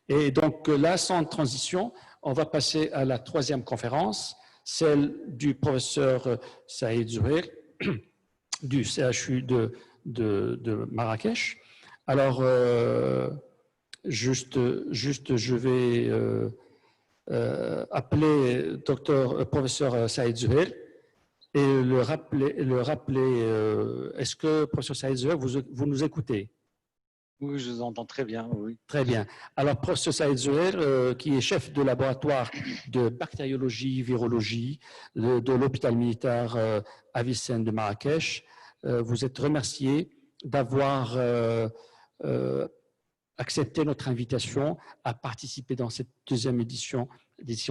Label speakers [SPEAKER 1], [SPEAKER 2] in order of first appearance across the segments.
[SPEAKER 1] Et donc là, sans transition, on va passer à la troisième conférence, celle du professeur Saïd Zouhir du CHU de Marrakech. Alors, je vais appeler professeur Saïd Zouhir et le rappeler. Est-ce que, professeur Saïd Zouhir, vous nous écoutez?
[SPEAKER 2] Oui, je vous entends très bien, oui.
[SPEAKER 1] Très bien. Alors, professeur Saïd Zouhir, qui est chef de laboratoire de bactériologie, virologie de l'hôpital militaire Avicenne de Marrakech, vous êtes remercié d'avoir accepté notre invitation à participer dans cette deuxième édition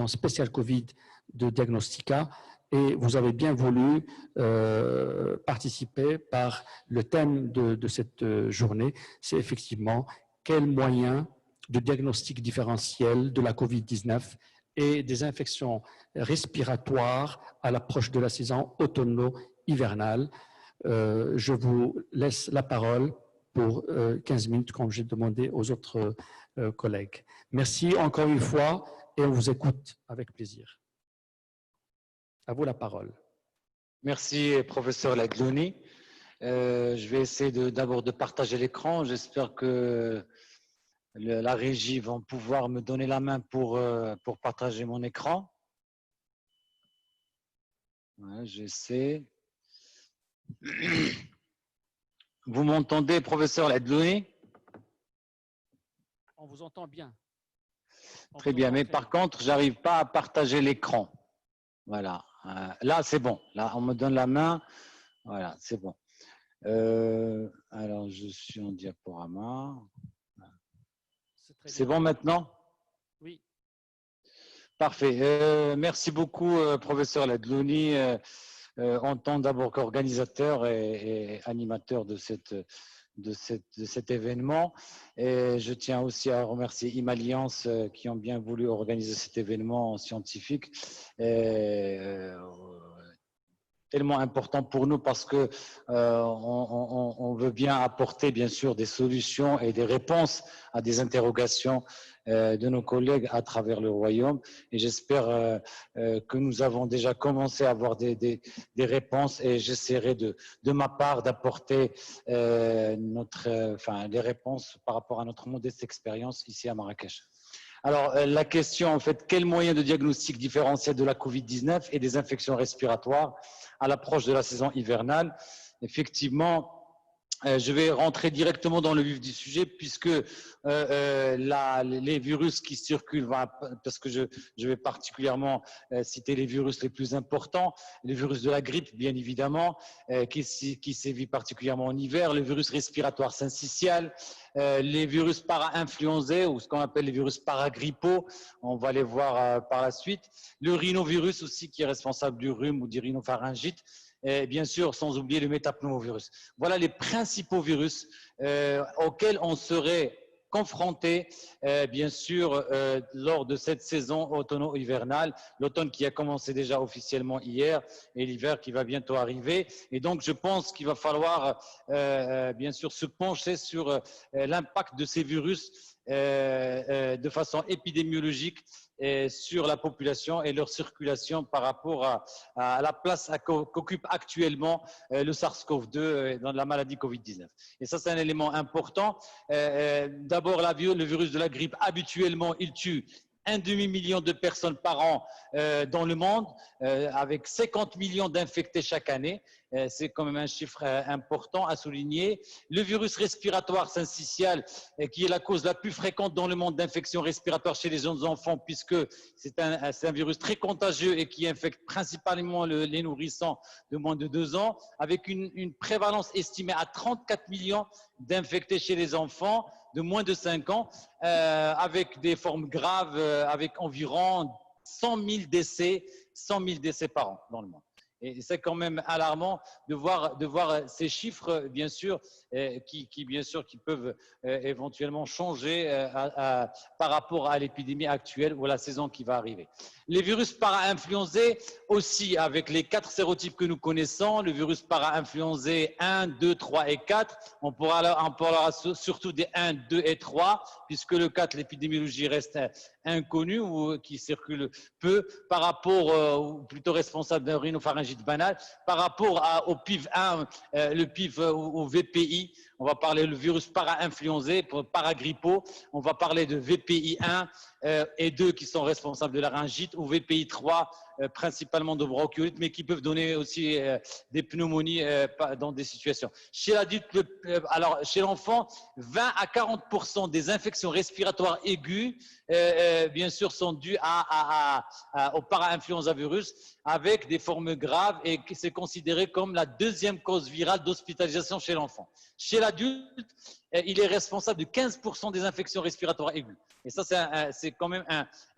[SPEAKER 1] spéciale Covid de Diagnostica. Et vous avez bien voulu participer par le thème de cette journée, c'est effectivement quels moyens de diagnostic différentiel de la COVID-19 et des infections respiratoires à l'approche de la saison automno-hivernale. Je vous laisse la parole pour 15 minutes, comme j'ai demandé aux autres collègues. Merci encore une fois et on vous écoute avec plaisir. À vous la parole.
[SPEAKER 2] Merci, professeur Ladlouni. Je vais essayer d'abord de partager l'écran. J'espère que la régie va pouvoir me donner la main pour partager mon écran. Ouais, j'essaie. Vous m'entendez, professeur Ladlouni?
[SPEAKER 1] On vous entend bien.
[SPEAKER 2] Très bien, mais par contre, je n'arrive pas à partager l'écran. Voilà. Là, c'est bon. Là, on me donne la main. Voilà, c'est bon. Alors, je suis en diaporama. C'est bon maintenant?
[SPEAKER 1] Oui.
[SPEAKER 2] Parfait. Merci beaucoup, professeur Ladlouni, en tant d'abord qu'organisateur et animateur de cet événement. Et je tiens aussi à remercier Imalliance qui ont bien voulu organiser cet événement scientifique. Tellement important pour nous parce que on veut bien apporter bien sûr des solutions et des réponses à des interrogations de nos collègues à travers le royaume, et j'espère que nous avons déjà commencé à avoir des réponses, et j'essaierai de ma part d'apporter les réponses par rapport à notre modeste expérience ici à Marrakech. Alors, la question, en fait, quels moyens de diagnostic différentiel de la COVID-19 et des infections respiratoires à l'approche de la saison hivernale? Effectivement, je vais rentrer directement dans le vif du sujet puisque les virus qui circulent, parce que je vais particulièrement citer les virus les plus importants, le virus de la grippe bien évidemment, qui sévit particulièrement en hiver, le virus respiratoire syncytial, les virus para-influenzés ou ce qu'on appelle les virus paragrippaux, on va les voir par la suite, le rhinovirus aussi qui est responsable du rhume ou du rhinopharyngite, et bien sûr, sans oublier le métapneumovirus. Voilà les principaux virus auxquels on serait confronté, bien sûr, lors de cette saison automno-hivernale, l'automne qui a commencé déjà officiellement hier et l'hiver qui va bientôt arriver. Et donc, je pense qu'il va falloir, bien sûr, se pencher sur l'impact de ces virus de façon épidémiologique sur la population et leur circulation par rapport à la place qu'occupe actuellement le SARS-CoV-2 dans la maladie Covid-19. Et ça, c'est un élément important. D'abord, le virus de la grippe, habituellement, il tue 1 demi-million de personnes par an dans le monde, avec 50 millions d'infectés chaque année. C'est quand même un chiffre important à souligner. Le virus respiratoire syncytial, qui est la cause la plus fréquente dans le monde d'infection respiratoire chez les jeunes enfants, puisque c'est un virus très contagieux et qui infecte principalement les nourrissons de moins de 2 ans, avec une prévalence estimée à 34 millions d'infectés chez les enfants de moins de 5 ans, avec des formes graves, avec environ 100 000 décès par an dans le monde. Et c'est quand même alarmant de voir ces chiffres, bien sûr, qui peuvent éventuellement changer par rapport à l'épidémie actuelle ou à la saison qui va arriver. Les virus para-influenzés aussi, avec les 4 sérotypes que nous connaissons, le virus para-influenzé 1, 2, 3 et 4, on parlera surtout des 1, 2 et 3, puisque le 4, l'épidémiologie reste inconnue ou qui circule peu par rapport, ou plutôt responsable d'un rhinopharyngite banal, par rapport au PIV1, le PIV ou VPI. On va parler le virus para-influenzé, paragrippaux. On va parler de VPI1 et 2 qui sont responsables de laryngite, ou VPI3 principalement de bronchiolite, mais qui peuvent donner aussi des pneumonies dans des situations. Chez l'adulte, alors chez l'enfant, 20 à 40% des infections respiratoires aiguës, bien sûr, sont dues au para-influenza virus, avec des formes graves, et c'est considéré comme la deuxième cause virale d'hospitalisation chez l'enfant. Chez l'adulte, il est responsable de 15% des infections respiratoires aiguës. Et ça, c'est quand même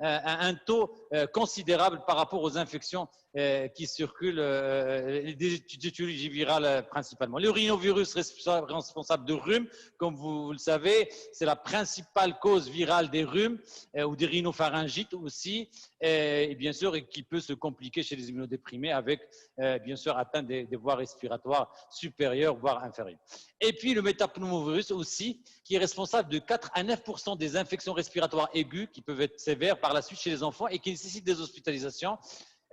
[SPEAKER 2] un taux considérable par rapport aux infections qui circulent, des étiologies virales principalement. Le rhinovirus responsable de rhume, comme vous le savez, c'est la principale cause virale des rhumes ou des rhinopharyngites aussi, et bien sûr, et qui peut se compliquer chez les immunodéprimés avec, bien sûr, atteinte des voies respiratoires supérieures, voire inférieures. Et puis le métapneumovirus aussi, qui est responsable de 4 à 9% des infections respiratoires aiguës qui peuvent être sévères par la suite chez les enfants et qui nécessitent des hospitalisations.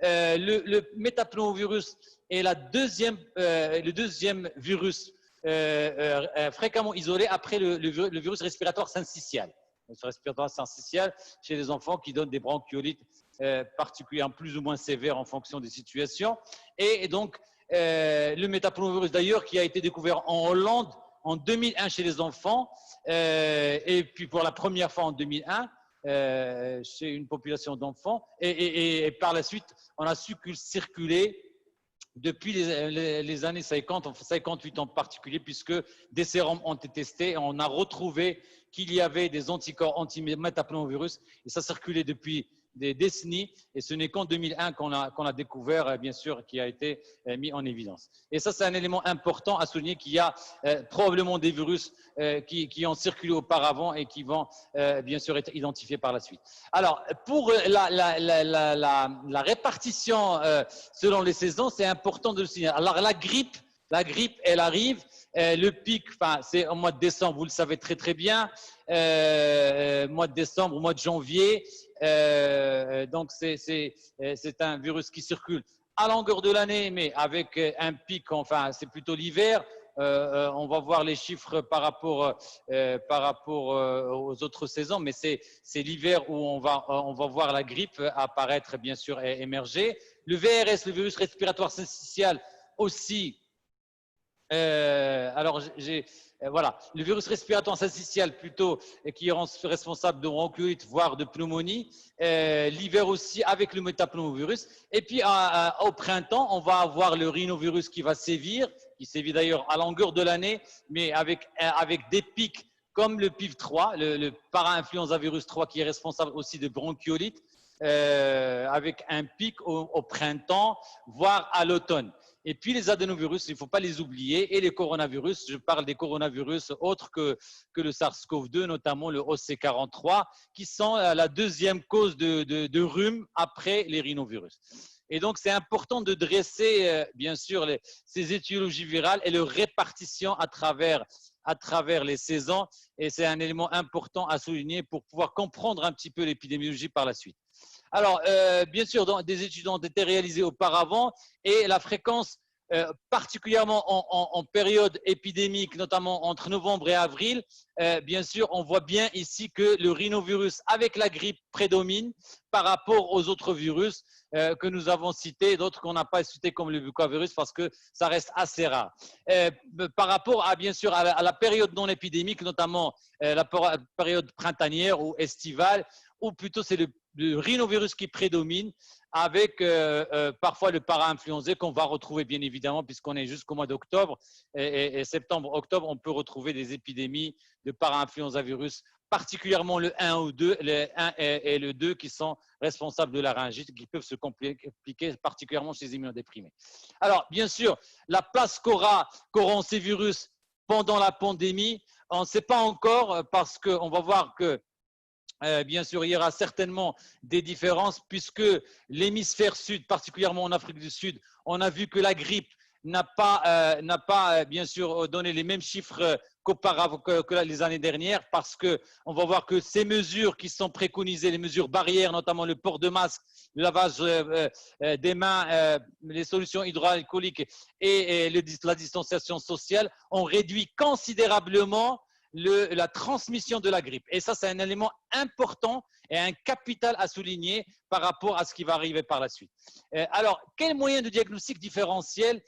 [SPEAKER 2] Le métapneumovirus est le deuxième virus fréquemment isolé après le virus respiratoire syncytial. Le virus respiratoire syncytial chez les enfants qui donne des bronchiolites particulièrement plus ou moins sévères en fonction des situations. Et donc, le métapneumovirus d'ailleurs qui a été découvert en Hollande en 2001 chez les enfants et puis pour la première fois en 2001 chez une population d'enfants et par la suite on a su qu'il circulait depuis les années 50, 58 en particulier, puisque des sérums ont été testés et on a retrouvé qu'il y avait des anticorps anti-métapneumovirus et ça circulait depuis des décennies et ce n'est qu'en 2001 qu'on a découvert, bien sûr, qui a été mis en évidence. Et ça, c'est un élément important à souligner qu'il y a probablement des virus qui ont circulé auparavant et qui vont bien sûr être identifiés par la suite. Alors, pour la répartition selon les saisons, c'est important de le signaler. Alors, la grippe, elle arrive. Le pic, c'est au mois de décembre, vous le savez très très bien. Mois de décembre, mois de janvier. Donc, c'est un virus qui circule à longueur de l'année, mais avec un pic, enfin, c'est plutôt l'hiver. On va voir les chiffres par rapport aux autres saisons, mais c'est l'hiver où on va voir la grippe apparaître, bien sûr, et émerger. Le VRS, le virus respiratoire syncytial aussi. Alors, voilà, le virus respiratoire syncytial plutôt qui est responsable de bronchiolite, voire de pneumonie. L'hiver aussi avec le métapneumovirus. Et puis au printemps, on va avoir le rhinovirus qui va sévir, qui sévit d'ailleurs à longueur de l'année, mais avec des pics comme le PIV3, le para-influenza virus 3 qui est responsable aussi de bronchiolite, avec un pic au printemps, voire à l'automne. Et puis les adénovirus, il ne faut pas les oublier, et les coronavirus, je parle des coronavirus autres que le SARS-CoV-2, notamment le OC43, qui sont la deuxième cause de rhume après les rhinovirus. Et donc, c'est important de dresser, bien sûr, ces étiologies virales et leur répartition à travers les saisons. Et c'est un élément important à souligner pour pouvoir comprendre un petit peu l'épidémiologie par la suite. Alors, bien sûr, des études ont été réalisées auparavant et la fréquence, particulièrement en période épidémique, notamment entre novembre et avril, bien sûr, on voit bien ici que le rhinovirus avec la grippe prédomine par rapport aux autres virus que nous avons cités, d'autres qu'on n'a pas cités comme le bucovirus parce que ça reste assez rare. Par rapport bien sûr à la période non épidémique, notamment la période printanière ou estivale, ou plutôt c'est le rhinovirus qui prédomine avec parfois le para-influenzé qu'on va retrouver bien évidemment puisqu'on est jusqu'au mois d'octobre et septembre-octobre, on peut retrouver des épidémies de para-influenza virus particulièrement le 1 ou 2, le 1 et le 2 qui sont responsables de la laryngite, qui peuvent se compliquer particulièrement chez les immunodéprimés. Alors, bien sûr, la place qu'auront ces virus pendant la pandémie, on ne sait pas encore parce qu'on va voir que bien sûr, il y aura certainement des différences puisque l'hémisphère sud, particulièrement en Afrique du Sud, on a vu que la grippe n'a pas bien sûr donné les mêmes chiffres qu'auparavant que les années dernières parce qu'on va voir que ces mesures qui sont préconisées, les mesures barrières, notamment le port de masque, le lavage des mains, les solutions hydroalcooliques et la distanciation sociale ont réduit considérablement la transmission de la grippe. Et ça, c'est un élément important et un capital à souligner par rapport à ce qui va arriver par la suite. Alors, quels moyens de diagnostic différentiel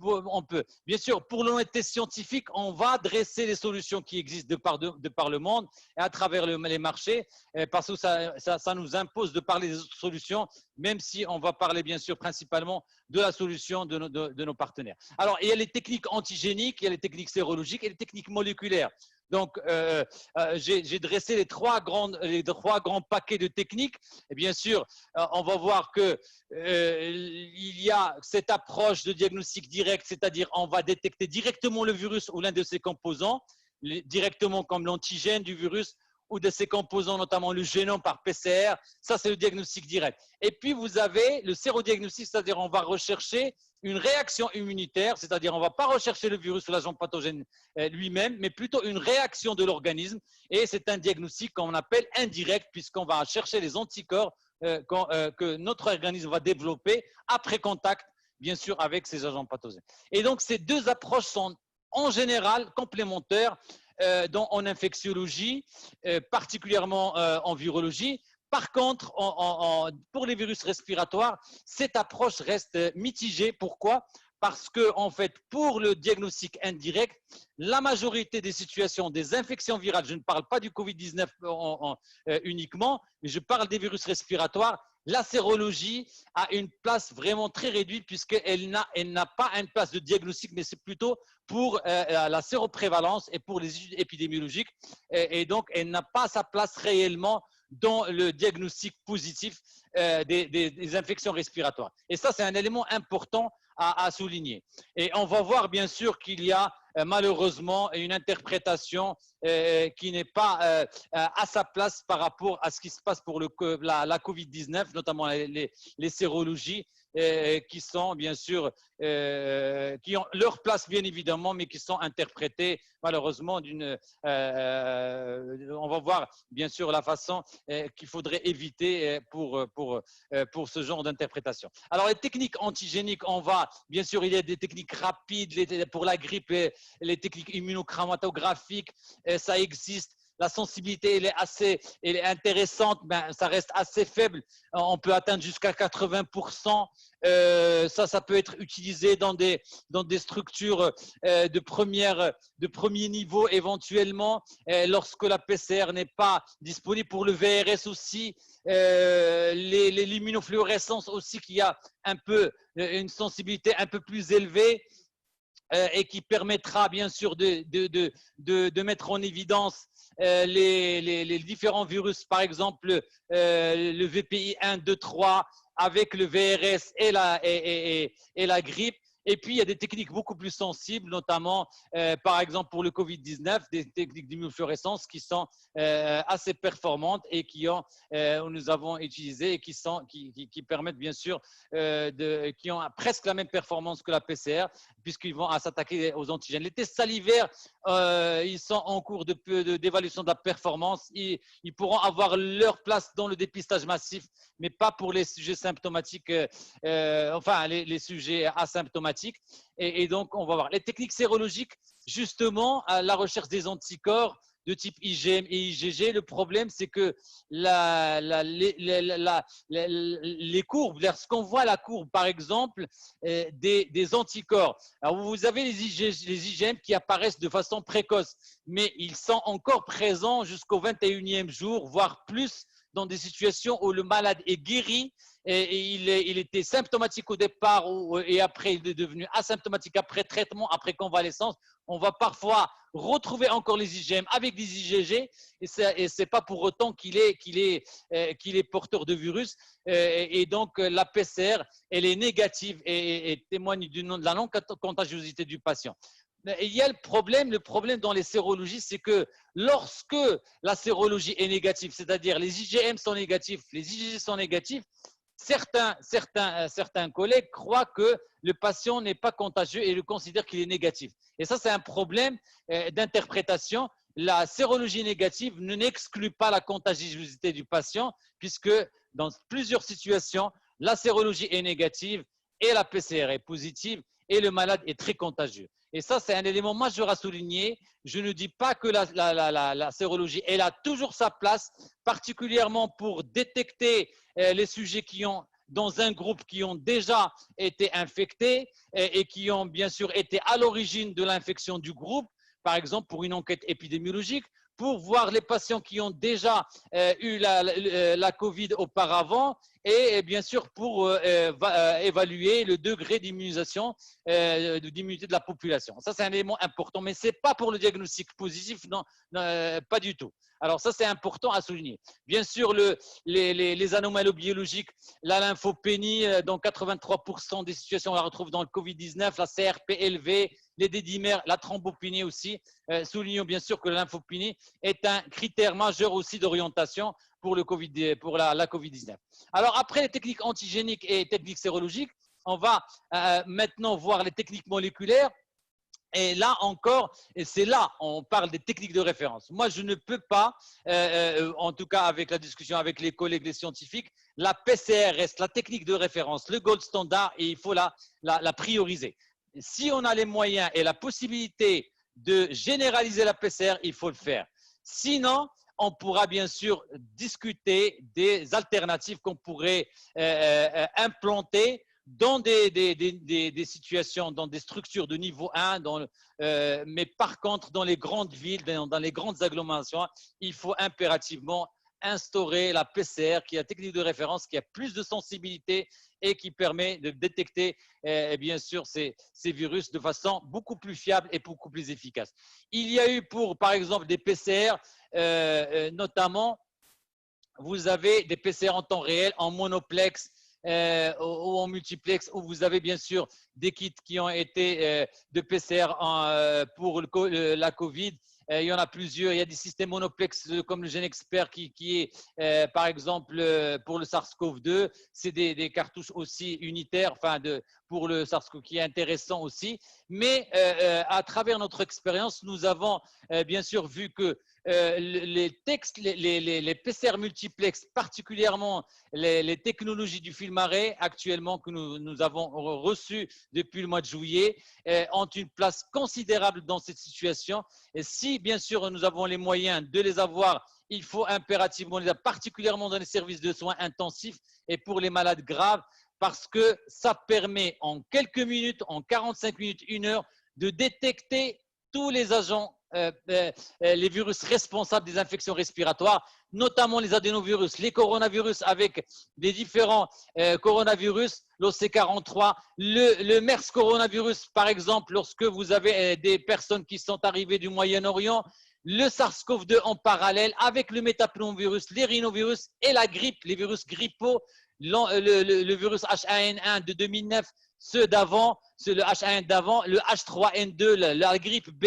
[SPEAKER 2] on peut? Bien sûr, pour l'honnêteté scientifique, on va dresser les solutions qui existent de par le monde et à travers les marchés, parce que ça nous impose de parler des autres solutions, même si on va parler bien sûr principalement de la solution de nos partenaires. Alors, il y a les techniques antigéniques, il y a les techniques sérologiques et les techniques moléculaires. Donc, j'ai dressé les trois grands paquets de techniques. Et bien sûr, on va voir que il y a cette approche de diagnostic direct, c'est-à-dire on va détecter directement le virus ou l'un de ses composants, directement comme l'antigène du virus ou de ses composants, notamment le génome par PCR. Ça, c'est le diagnostic direct. Et puis, vous avez le sérodiagnostic, c'est-à-dire on va rechercher une réaction immunitaire, c'est-à-dire on ne va pas rechercher le virus ou l'agent pathogène lui-même, mais plutôt une réaction de l'organisme. Et c'est un diagnostic qu'on appelle indirect, puisqu'on va chercher les anticorps que notre organisme va développer après contact, bien sûr, avec ces agents pathogènes. Et donc, ces deux approches sont en général complémentaires en infectiologie, particulièrement en virologie. Par contre, pour les virus respiratoires, cette approche reste mitigée. Pourquoi? Parce que, en fait, pour le diagnostic indirect, la majorité des situations des infections virales, je ne parle pas du Covid-19 uniquement, mais je parle des virus respiratoires, la sérologie a une place vraiment très réduite puisqu'elle n'a pas une place de diagnostic, mais c'est plutôt pour la séroprévalence et pour les études épidémiologiques. Et donc, elle n'a pas sa place réellement dans le diagnostic positif des infections respiratoires. Et ça, c'est un élément important à souligner. Et on va voir bien sûr qu'il y a malheureusement une interprétation qui n'est pas à sa place par rapport à ce qui se passe pour la Covid-19, notamment les sérologies qui sont bien sûr, qui ont leur place bien évidemment, mais qui sont interprétées malheureusement on va voir bien sûr la façon qu'il faudrait éviter pour ce genre d'interprétation. Alors les techniques antigéniques, bien sûr il y a des techniques rapides pour la grippe, les techniques immunochromatographiques, ça existe. La sensibilité, elle est intéressante, mais ça reste assez faible. On peut atteindre jusqu'à 80%. Ça peut être utilisé dans des structures de premier niveau éventuellement, lorsque la PCR n'est pas disponible. Pour le VRS aussi, l'immunofluorescence aussi, qui a une sensibilité un peu plus élevée. Et qui permettra bien sûr de mettre en évidence les différents virus, par exemple le VPI 1, 2, 3 avec le VRS et la grippe. Et puis, il y a des techniques beaucoup plus sensibles, notamment, par exemple, pour le Covid-19, des techniques d'immunofluorescence qui sont assez performantes et nous avons utilisées et qui permettent, bien sûr, qui ont presque la même performance que la PCR, puisqu'ils vont s'attaquer aux antigènes. Les tests salivaires, ils sont en cours d'évaluation de la performance. Ils pourront avoir leur place dans le dépistage massif, mais pas pour les sujets symptomatiques, les sujets asymptomatiques. Et donc, on va voir. Les techniques sérologiques, justement, à la recherche des anticorps de type IgM et IgG, le problème, c'est que les courbes, lorsqu'on voit la courbe, par exemple, des anticorps, alors vous avez les IgM qui apparaissent de façon précoce, mais ils sont encore présents jusqu'au 21e jour, voire plus, dans des situations où le malade est guéri et il était symptomatique au départ et après il est devenu asymptomatique après traitement, après convalescence. On va parfois retrouver encore les IgM avec des IgG et ce n'est pas pour autant qu'il est porteur de virus. Et donc, la PCR, elle est négative et témoigne de la non-contagiosité du patient. Il y a le problème dans les sérologies, c'est que lorsque la sérologie est négative, c'est-à-dire les IgM sont négatifs, les IgG sont négatifs, certains collègues croient que le patient n'est pas contagieux et le considèrent qu'il est négatif. Et ça, c'est un problème d'interprétation. La sérologie négative n'exclut pas la contagiosité du patient, puisque dans plusieurs situations, la sérologie est négative et la PCR est positive et le malade est très contagieux. Et ça, c'est un élément majeur à souligner. Je ne dis pas que la sérologie, elle a toujours sa place, particulièrement pour détecter les sujets qui ont, dans un groupe, qui ont déjà été infectés et qui ont bien sûr été à l'origine de l'infection du groupe, par exemple pour une enquête épidémiologique, pour voir les patients qui ont déjà eu la COVID auparavant et bien sûr pour évaluer le degré d'immunisation, d'immunité de la population. Ça, c'est un élément important, mais ce n'est pas pour le diagnostic positif, non, pas du tout. Alors ça, c'est important à souligner. Bien sûr, les anomalies biologiques, la lymphopénie, dans 83% des situations, on la retrouve dans le Covid-19, la CRP élevée, les dédimères, la thrombopénie aussi. Soulignons bien sûr que la lymphopénie est un critère majeur aussi d'orientation pour la COVID-19. Alors, après les techniques antigéniques et techniques sérologiques, on va maintenant voir les techniques moléculaires. Et là encore, et c'est là on parle des techniques de référence. Moi, je ne peux pas, en tout cas avec la discussion avec les collègues, les scientifiques, la PCR reste la technique de référence, le gold standard, et il faut la prioriser. Si on a les moyens et la possibilité de généraliser la PCR, il faut le faire. Sinon, on pourra bien sûr discuter des alternatives qu'on pourrait implanter dans des situations, dans des structures de niveau 1, mais par contre, dans les grandes villes, dans les grandes agglomérations, il faut impérativement instaurer la PCR, qui est la technique de référence, qui a plus de sensibilité et qui permet de détecter, bien sûr, ces virus de façon beaucoup plus fiable et beaucoup plus efficace. Il y a eu par exemple, des PCR, notamment, vous avez des PCR en temps réel, en monoplex, ou en multiplex, où vous avez bien sûr des kits qui ont été de PCR pour la COVID. Il y en a plusieurs. Il y a des systèmes monoplex comme le GeneXpert qui est, par exemple, pour le SARS-CoV-2. C'est des cartouches aussi unitaires, pour le SARS-CoV qui est intéressant aussi. Mais à travers notre expérience, nous avons bien sûr vu que les PCR multiplex, particulièrement les technologies du film arrêt actuellement que nous avons reçues depuis le mois de juillet, ont une place considérable dans cette situation. Et si, bien sûr, nous avons les moyens de les avoir, il faut impérativement les avoir, particulièrement dans les services de soins intensifs et pour les malades graves, parce que ça permet en quelques minutes, en 45 minutes, 1 heure, de détecter tous les agents, les virus responsables des infections respiratoires, notamment les adénovirus, les coronavirus avec les différents coronavirus, l'OC43, le MERS coronavirus, par exemple, lorsque vous avez des personnes qui sont arrivées du Moyen-Orient, le SARS-CoV-2 en parallèle avec le métapneumovirus, les rhinovirus et la grippe, les virus grippaux, le virus H1N1 de 2009, ceux d'avant, le H1N d'avant, le H3N2, la grippe B,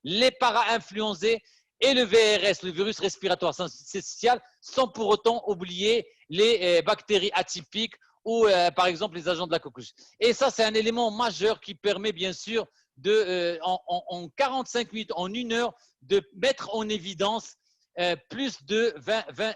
[SPEAKER 2] les para-influenzés et le VRS, le virus respiratoire syncytial, sans pour autant oublier les bactéries atypiques ou par exemple les agents de la coqueluche. Et ça, c'est un élément majeur qui permet bien sûr en 45 minutes, en 1 heure, de mettre en évidence plus de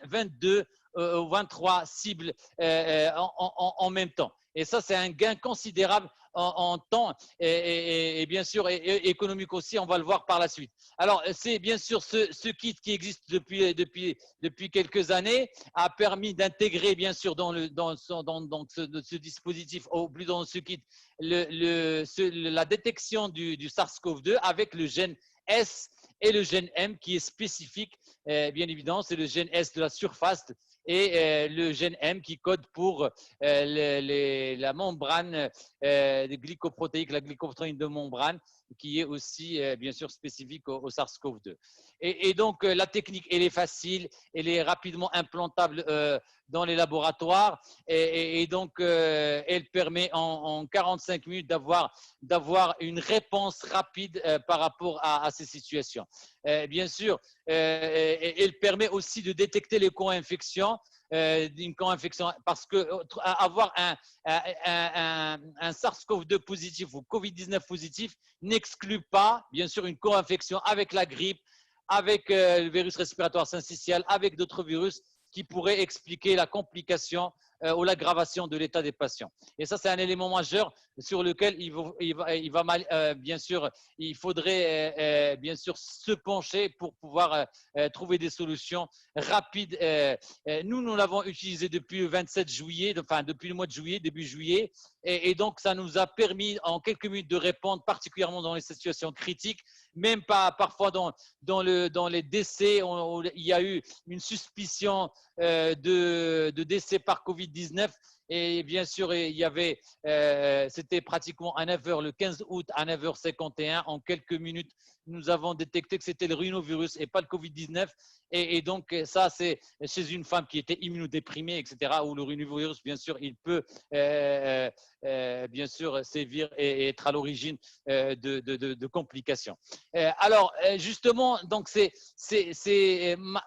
[SPEAKER 2] 22 ou 23 cibles en même temps. Et ça, c'est un gain considérable en temps et bien sûr économique aussi, on va le voir par la suite. Alors, c'est bien sûr ce kit qui existe depuis quelques années a permis d'intégrer bien sûr dans ce dispositif, ou plus dans ce kit, la détection du SARS-CoV-2 avec le gène S et le gène M qui est spécifique, bien évidemment, c'est le gène S de la surface et le gène M qui code pour la membrane glycoprotéique, la glycoprotéine de membrane, qui est aussi bien sûr spécifique au SARS-CoV-2. Et donc la technique, elle est facile, elle est rapidement implantable dans les laboratoires et donc elle permet en 45 minutes d'avoir une réponse rapide par rapport à ces situations. Bien sûr, elle permet aussi de détecter les co-infections d'une co-infection parce que avoir un SARS-CoV-2 positif ou COVID-19 positif n'exclut pas, bien sûr, une co-infection avec la grippe, avec le virus respiratoire syncytial, avec d'autres virus qui pourraient expliquer la complication ou l'aggravation de l'état des patients. Et ça, c'est un élément majeur sur lequel bien sûr, il faudrait bien sûr se pencher pour pouvoir trouver des solutions rapides. Nous l'avons utilisé depuis le 27 juillet, enfin depuis le mois de juillet, début juillet, et donc ça nous a permis en quelques minutes de répondre, particulièrement dans les situations critiques, même pas parfois dans les décès, il y a eu une suspicion de décès par Covid-19 et bien sûr il y avait, c'était pratiquement à 9h le 15 août à 9h51, en quelques minutes nous avons détecté que c'était le rhinovirus et pas le Covid-19 et donc ça c'est chez une femme qui était immunodéprimée, etc., où le rhinovirus bien sûr il peut bien sûr sévir et être à l'origine de complications. Alors justement, donc c'est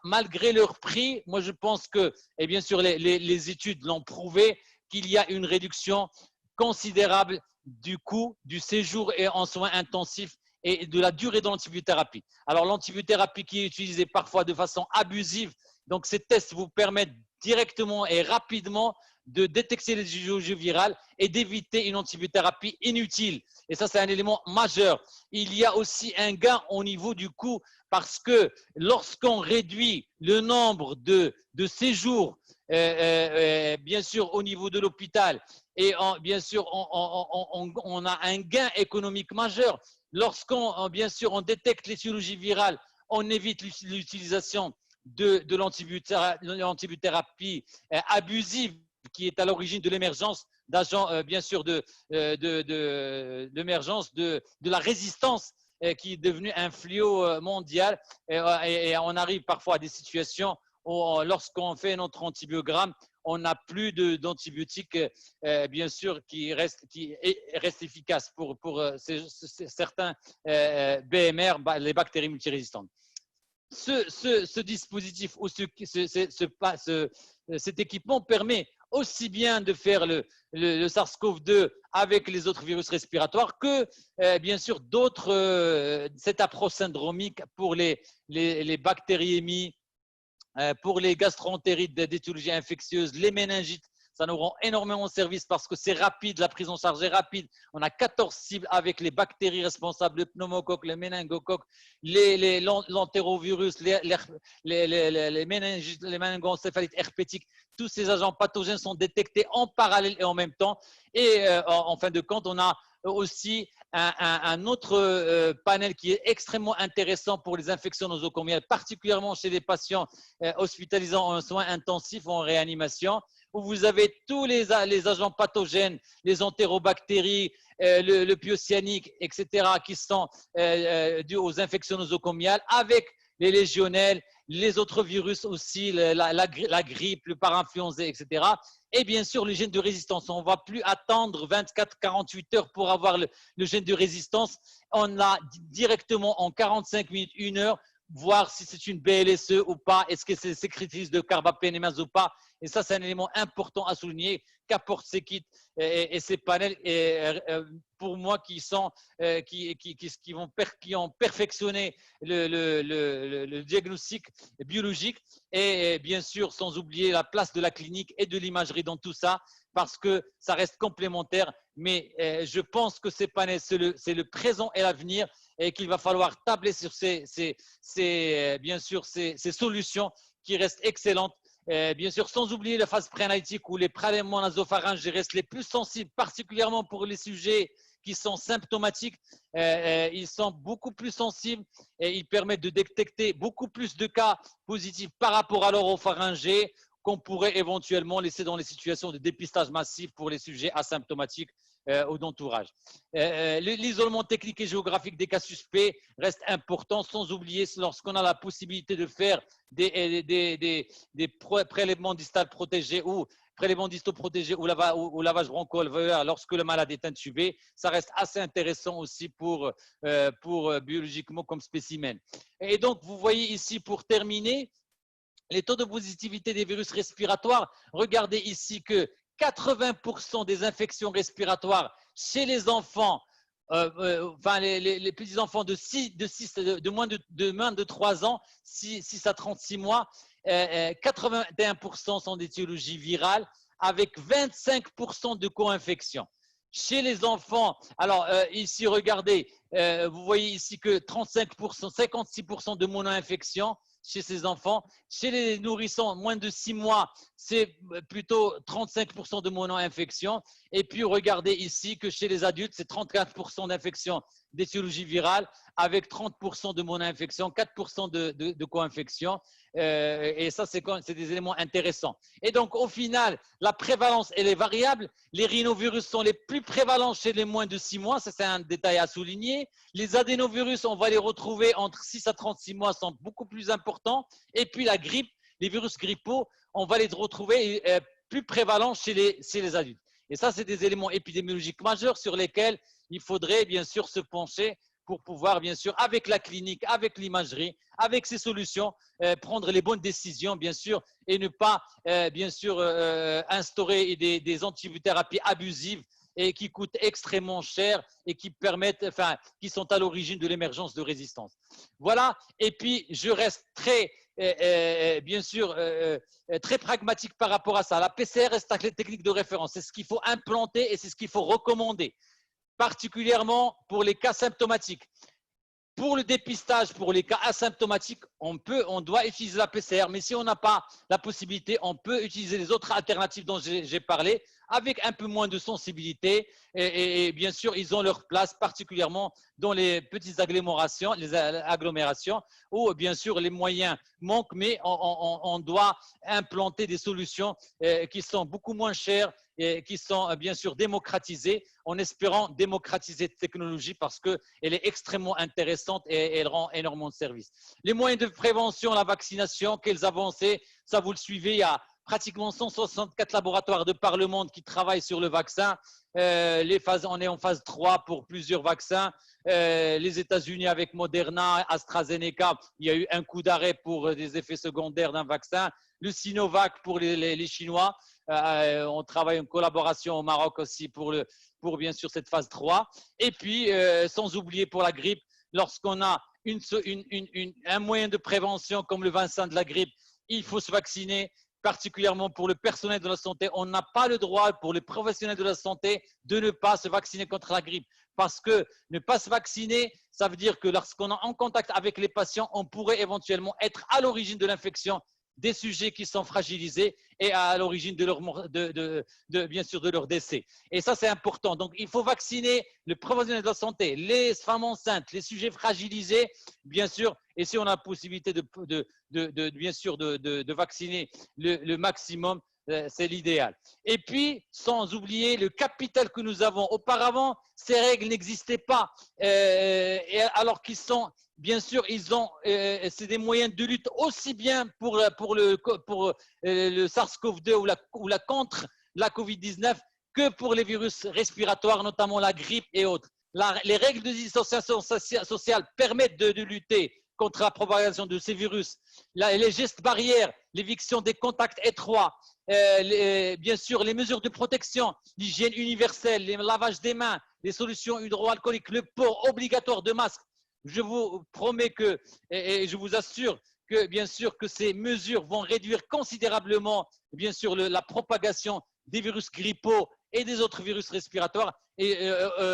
[SPEAKER 2] malgré leur prix, moi je pense que, et bien sûr les études l'ont prouvé, qu'il y a une réduction considérable du coût du séjour et en soins intensifs et de la durée de l'antibiothérapie. Alors l'antibiothérapie qui est utilisée parfois de façon abusive, donc ces tests vous permettent directement et rapidement de détecter les etiologies virales et d'éviter une antibiothérapie inutile. Et ça, c'est un élément majeur. Il y a aussi un gain au niveau du coût parce que lorsqu'on réduit le nombre de séjours, bien sûr, au niveau de l'hôpital, et bien sûr, on a un gain économique majeur. Lorsqu'on, bien sûr, on détecte l'étiologie virale, on évite l'utilisation de l'antibiothérapie abusive qui est à l'origine de l'émergence d'agents, bien sûr, l'émergence de la résistance qui est devenue un fléau mondial. Et on arrive parfois à des situations où, lorsqu'on fait notre antibiogramme, on n'a plus d'antibiotiques, bien sûr, qui restent efficaces pour certains BMR, les bactéries multirésistantes. Ce dispositif ou cet équipement permet aussi bien de faire le SARS-CoV-2 avec les autres virus respiratoires que, bien sûr, d'autres, cette approche syndromique pour les bactériémies, pour les gastroentérites d'étiologie infectieuse, les méningites. Ça nous rend énormément de service parce que c'est rapide, la prise en charge est rapide. On a 14 cibles avec les bactéries responsables, le pneumocoque, le méningocoque, l'entérovirus, les méningites, les méningoencéphalites herpétiques. Tous ces agents pathogènes sont détectés en parallèle et en même temps. Et en fin de compte, on a aussi un autre panel qui est extrêmement intéressant pour les infections nosocomiales, particulièrement chez les patients hospitalisant en soins intensifs ou en réanimation, où vous avez tous les agents pathogènes, les entérobactéries, le pyocyanique, etc., qui sont dus aux infections nosocomiales, avec les légionnelles, les autres virus aussi, la grippe, le parainfluenzé, etc. Et bien sûr, le gène de résistance. On ne va plus attendre 24-48 heures pour avoir le gène de résistance. On l'a directement en 45 minutes, 1 heure, voir si c'est une BLSE ou pas, est-ce que c'est sécrétrice de carbapénémase ou pas. Et ça, c'est un élément important à souligner qu'apportent ces kits et ces panels, pour moi, qui ont perfectionné le diagnostic biologique et bien sûr, sans oublier la place de la clinique et de l'imagerie dans tout ça, parce que ça reste complémentaire. Mais je pense que ces panels, c'est le présent et l'avenir et qu'il va falloir tabler sur bien sûr, ces solutions qui restent excellentes. Bien sûr, sans oublier la phase préanalytique où les prélèvements nasopharynges restent les plus sensibles, particulièrement pour les sujets qui sont symptomatiques, ils sont beaucoup plus sensibles et ils permettent de détecter beaucoup plus de cas positifs par rapport à l'oropharyngée qu'on pourrait éventuellement laisser dans les situations de dépistage massif pour les sujets asymptomatiques ou d'entourage. L'isolement technique et géographique des cas suspects reste important, sans oublier lorsqu'on a la possibilité de faire des prélèvements distaux protégés ou prélèvements distaux protégés ou lavage broncho-alvéolaire lorsque le malade est intubé, ça reste assez intéressant aussi pour biologiquement comme spécimen. Et donc, vous voyez ici, pour terminer, les taux de positivité des virus respiratoires. Regardez ici que 80% des infections respiratoires chez les enfants, enfin les petits-enfants de moins de 3 ans, 6 à 36 mois, 81% sont d'étiologie virale avec 25% de co-infection. Chez les enfants, alors ici, regardez, vous voyez ici que 35%, 56% de mono-infection chez ces enfants. Chez les nourrissons, moins de 6 mois, c'est plutôt 35% de mono-infection. Et puis, regardez ici que chez les adultes, c'est 34% d'infection d'étiologie virale avec 30% de mono-infection, 4% de co-infection. Et ça, c'est des éléments intéressants. Et donc, au final, la prévalence, elle est variable. Les rhinovirus sont les plus prévalents chez les moins de 6 mois. Ça, c'est un détail à souligner. Les adénovirus, on va les retrouver entre 6 à 36 mois, sont beaucoup plus importants. Et puis, la grippe, les virus grippaux, on va les retrouver plus prévalents chez les adultes. Et ça, c'est des éléments épidémiologiques majeurs sur lesquels il faudrait bien sûr se pencher pour pouvoir, bien sûr, avec la clinique, avec l'imagerie, avec ces solutions, prendre les bonnes décisions, bien sûr, et ne pas, bien sûr, instaurer des antibiothérapes abusives et qui coûtent extrêmement cher et qui permettent, enfin, qui sont à l'origine de l'émergence de résistance. Voilà. Et puis, je reste très, bien sûr, très pragmatique par rapport à ça. La PCR reste la technique de référence. C'est ce qu'il faut implanter et c'est ce qu'il faut recommander, particulièrement pour les cas symptomatiques. Pour le dépistage, pour les cas asymptomatiques, on doit utiliser la PCR, mais si on n'a pas la possibilité, on peut utiliser les autres alternatives dont j'ai parlé, avec un peu moins de sensibilité. Et bien sûr, ils ont leur place, particulièrement dans les petites agglomérations, où bien sûr les moyens manquent, mais on doit implanter des solutions qui sont beaucoup moins chères et qui sont bien sûr démocratisées, en espérant démocratiser cette technologie parce qu'elle est extrêmement intéressante et elle rend énormément de services. Les moyens de prévention, la vaccination, quelles avancées, ça vous le suivez, il y a pratiquement 164 laboratoires de par le monde qui travaillent sur le vaccin. On est en phase 3 pour plusieurs vaccins. Les États-Unis avec Moderna, AstraZeneca, il y a eu un coup d'arrêt pour des effets secondaires d'un vaccin. Le Sinovac pour les Chinois. On travaille en collaboration au Maroc aussi pour bien sûr cette phase 3. Et puis, sans oublier pour la grippe, lorsqu'on a un moyen de prévention comme le vaccin de la grippe, il faut se vacciner, particulièrement pour le personnel de la santé. On n'a pas le droit pour les professionnels de la santé de ne pas se vacciner contre la grippe. Parce que ne pas se vacciner, ça veut dire que lorsqu'on est en contact avec les patients, on pourrait éventuellement être à l'origine de l'infection des sujets qui sont fragilisés et à l'origine bien sûr de leur décès. Et ça, c'est important. Donc, il faut vacciner le professionnel de la santé, les femmes enceintes, les sujets fragilisés, bien sûr. Et si on a la possibilité bien sûr de vacciner le maximum, c'est l'idéal. Et puis, sans oublier le capital que nous avons. Auparavant, ces règles n'existaient pas, alors qu'ils sont, bien sûr, c'est des moyens de lutte aussi bien pour le SARS-CoV-2 ou contre la COVID-19 que pour les virus respiratoires, notamment la grippe et autres. Les règles de distanciation sociale permettent de lutter contre la propagation de ces virus. Les gestes barrières, l'éviction des contacts étroits, bien sûr les mesures de protection, l'hygiène universelle, le lavage des mains, les solutions hydroalcooliques, le port obligatoire de masques. Je vous promets et je vous assure que bien sûr que ces mesures vont réduire considérablement bien sûr la propagation des virus grippaux et des autres virus respiratoires. Et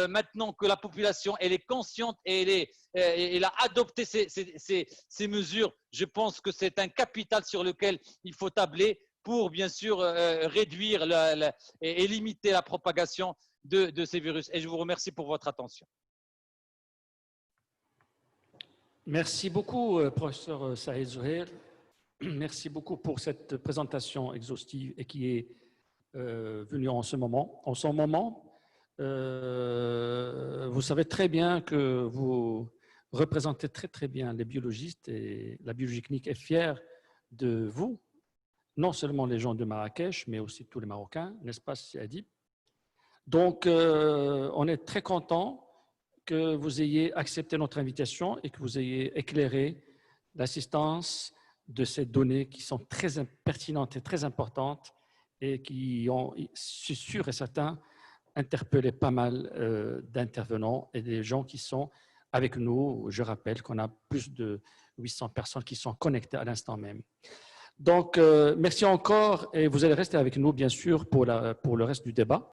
[SPEAKER 2] maintenant que la population elle est consciente et elle a adopté ces mesures, je pense que c'est un capital sur lequel il faut tabler pour bien sûr réduire et limiter la propagation de ces virus. Et je vous remercie pour votre attention.
[SPEAKER 1] Merci beaucoup, professeur Saïd Zouheir. Merci beaucoup pour cette présentation exhaustive et qui est venue en ce moment. En ce moment, vous savez très bien que vous représentez très bien les biologistes et la biologie clinique est fière de vous, non seulement les gens de Marrakech, mais aussi tous les Marocains, n'est-ce pas, Siadi? Donc, on est très content que vous ayez accepté notre invitation et que vous ayez éclairé l'assistance de ces données qui sont très pertinentes et très importantes et qui ont, je suis sûr et certain, interpellé pas mal d'intervenants et des gens qui sont avec nous. Je rappelle qu'on a plus de 800 personnes qui sont connectées à l'instant même. Donc, merci encore et vous allez rester avec nous, bien sûr, pour le reste du débat.